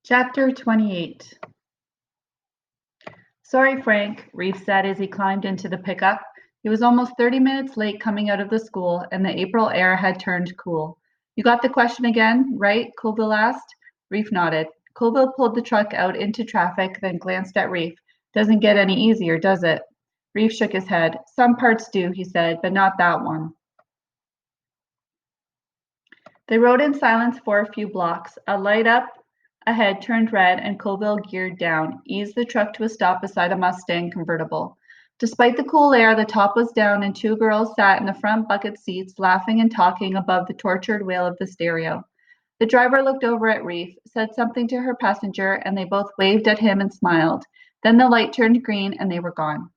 Chapter 28. Sorry, Frank, Reef said as he climbed into the pickup. He was almost 30 minutes late coming out of the school, and the April air had turned cool. You got the question again, right? Colville asked. Reef nodded. Colville pulled the truck out into traffic, then glanced at Reef. Doesn't get any easier, does it? Reef shook his head. Some parts do, he said, but not that one. They rode in silence for a few blocks. A light up ahead turned red, and Colville geared down, eased the truck to a stop beside a Mustang convertible. Despite the cool air, the top was down, and two girls sat in the front bucket seats, laughing and talking above the tortured wail of the stereo. The driver looked over at Reef, said something to her passenger, and they both waved at him and smiled. Then the light turned green, and they were gone.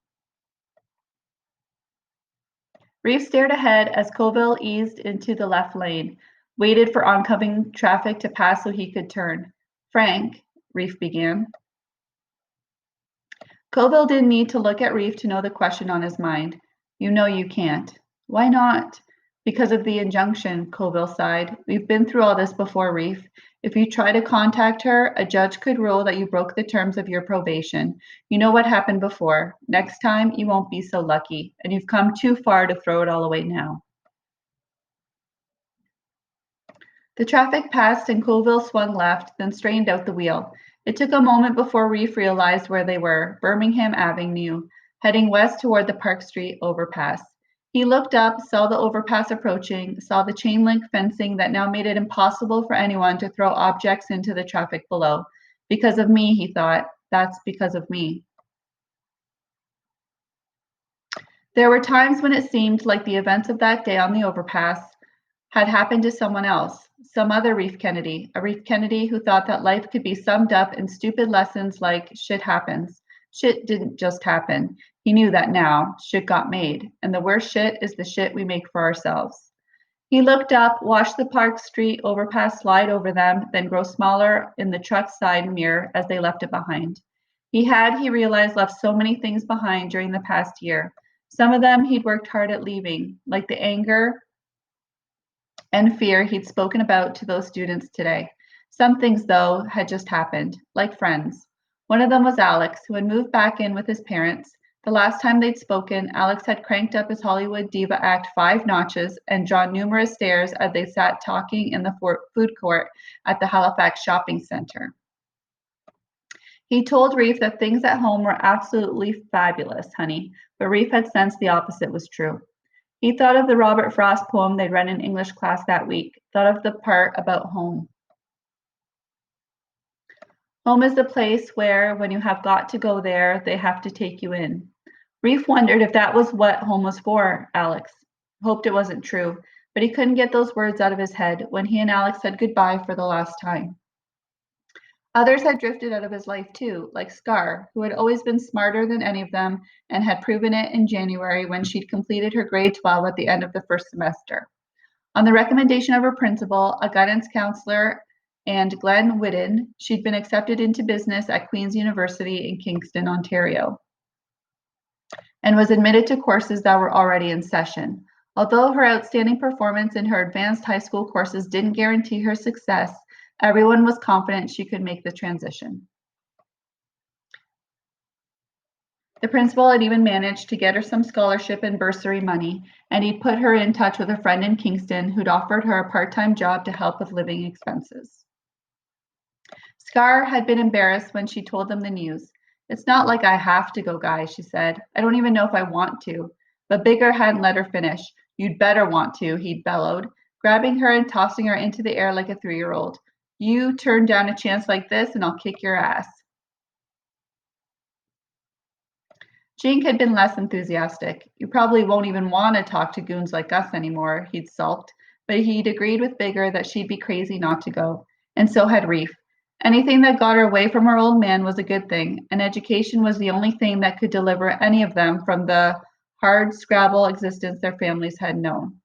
Reef stared ahead as Colville eased into the left lane, waited for oncoming traffic to pass so he could turn. Frank, Reef began. Colville didn't need to look at Reef to know the question on his mind. You know you can't. Why not? Because of the injunction, Colville sighed. We've been through all this before, Reef. If you try to contact her, a judge could rule that you broke the terms of your probation. You know what happened before. Next time, you won't be so lucky, and you've come too far to throw it all away now. The traffic passed and Colville swung left, then straightened out the wheel. It took a moment before Reef realized where they were, Birmingham Avenue, heading west toward the Park Street overpass. He looked up, saw the overpass approaching, saw the chain link fencing that now made it impossible for anyone to throw objects into the traffic below. Because of me, he thought. That's because of me. There were times when it seemed like the events of that day on the overpass had happened to someone else, some other Reef Kennedy, a Reef Kennedy who thought that life could be summed up in stupid lessons like shit happens. Shit didn't just happen. He knew that now. Shit got made. And the worst shit is the shit we make for ourselves. He looked up, watched the Park Street overpass slide over them, then grow smaller in the truck's side mirror as they left it behind. He realized, left so many things behind during the past year. Some of them he'd worked hard at leaving, like the anger and fear he'd spoken about to those students today. Some things, though, had just happened, like friends. One of them was Alex, who had moved back in with his parents. The last time they'd spoken, Alex had cranked up his Hollywood diva act 5 notches and drawn numerous stares as they sat talking in the food court at the Halifax Shopping Center. He told Reef that things at home were absolutely fabulous, honey, but Reef had sensed the opposite was true. He thought of the Robert Frost poem they'd read in English class that week, thought of the part about home. Home is the place where, when you have got to go there, they have to take you in. Reef wondered if that was what home was for, Alex. Hoped it wasn't true, but he couldn't get those words out of his head when he and Alex said goodbye for the last time. Others had drifted out of his life too, like Scar, who had always been smarter than any of them and had proven it in January when she'd completed her grade 12 at the end of the first semester. On the recommendation of her principal, a guidance counselor, and Glenn Whiddon, she'd been accepted into business at Queen's University in Kingston, Ontario, and was admitted to courses that were already in session. Although her outstanding performance in her advanced high school courses didn't guarantee her success, everyone was confident she could make the transition. The principal had even managed to get her some scholarship and bursary money, and he'd put her in touch with a friend in Kingston who'd offered her a part-time job to help with living expenses. Scar had been embarrassed when she told them the news. It's not like I have to go, guys, she said. I don't even know if I want to. But Bigger hadn't let her finish. You'd better want to, he'd bellowed, grabbing her and tossing her into the air like a 3-year-old. You turn down a chance like this and I'll kick your ass. Jink had been less enthusiastic. You probably won't even want to talk to goons like us anymore, he'd sulked, but he'd agreed with Bigger that she'd be crazy not to go. And so had Reef. Anything that got her away from her old man was a good thing, and education was the only thing that could deliver any of them from the hard Scrabble existence their families had known.